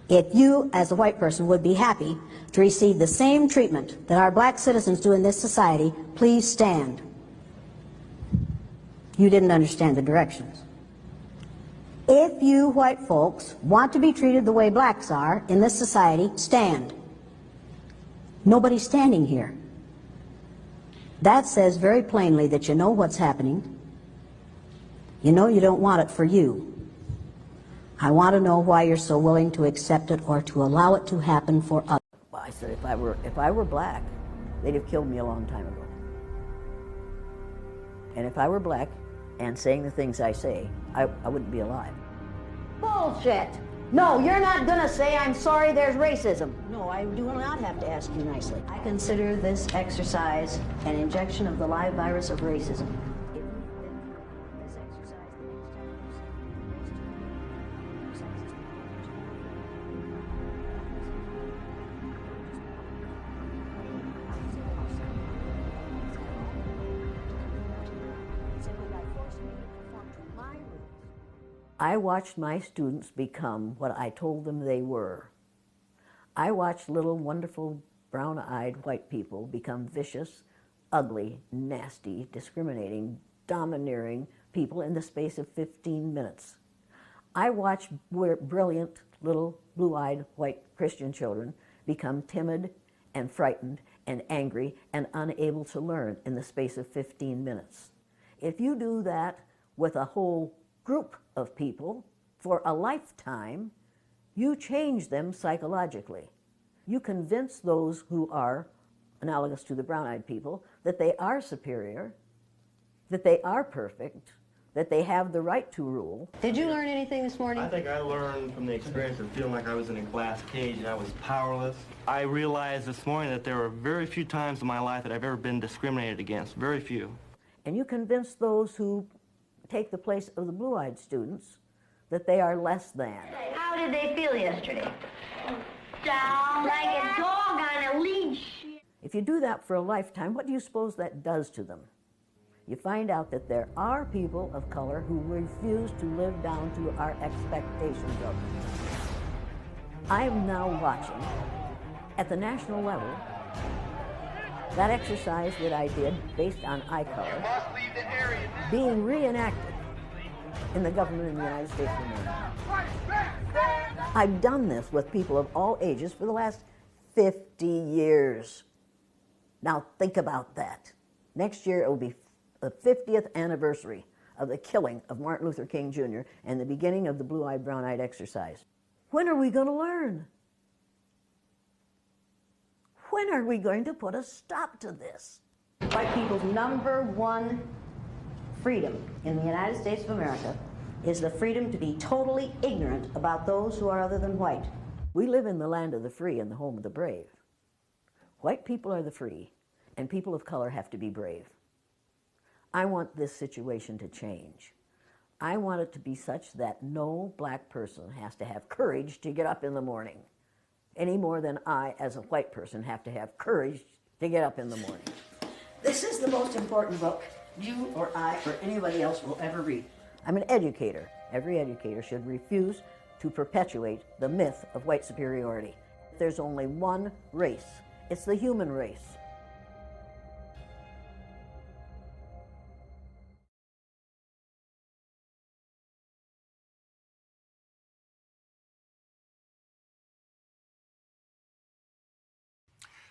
If you, as a white person, would be happy to receive the same treatment that our black citizens do in this society, please stand. You didn't understand the directions. If you white folks want to be treated the way blacks are in this society, stand. Nobody's standing here. That says very plainly that you know what's happening. You know you don't want it for you. I want to know why you're so willing to accept it or to allow it to happen for others. Well, I said, if I were black, they'd have killed me a long time ago. And if I were black and saying the things I say, I wouldn't be alive. Bullshit! No, you're not gonna say, I'm sorry there's racism. No, I do not have to ask you nicely. I consider this exercise an injection of the live virus of racism. I watched my students become what I told them they were. I watched little, wonderful, brown-eyed white people become vicious, ugly, nasty, discriminating, domineering people in the space of 15 minutes. I watched brilliant, little, blue-eyed, white Christian children become timid and frightened and angry and unable to learn in the space of 15 minutes. If you do that with a whole group of people for a lifetime, you change them psychologically. You convince those who are analogous to the brown-eyed people that they are superior, that they are perfect, that they have the right to rule. Did you learn anything this morning? I think I learned from the experience of feeling like I was in a glass cage and I was powerless. I realized this morning that there were very few times in my life that I've ever been discriminated against, very few. And you convince those who take the place of the blue-eyed students that they are less than. How did they feel yesterday? Down like a dog on a leash. If you do that for a lifetime, what do you suppose that does to them? You find out that there are people of color who refuse to live down to our expectations of them. I am now watching, at the national level, that exercise that I did based on eye color being reenacted in the government of the United States of America. I've done this with people of all ages for the last 50 years. Now think about that. Next year it will be the 50th anniversary of the killing of Martin Luther King Jr. and the beginning of the blue-eyed, brown-eyed exercise. When are we going to learn? When are we going to put a stop to this? White people's number one freedom in the United States of America is the freedom to be totally ignorant about those who are other than white. We live in the land of the free and the home of the brave. White people are the free, and people of color have to be brave. I want this situation to change. I want it to be such that no black person has to have courage to get up in the morning, any more than I, as a white person, have to have courage to get up in the morning. This is the most important book you or I or anybody else will ever read. I'm an educator. Every educator should refuse to perpetuate the myth of white superiority. There's only one race. It's the human race.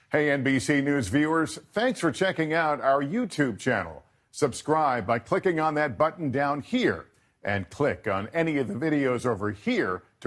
Hey, NBC News viewers, thanks for checking out our YouTube channel. Subscribe by clicking on that button down here and click on any of the videos over here to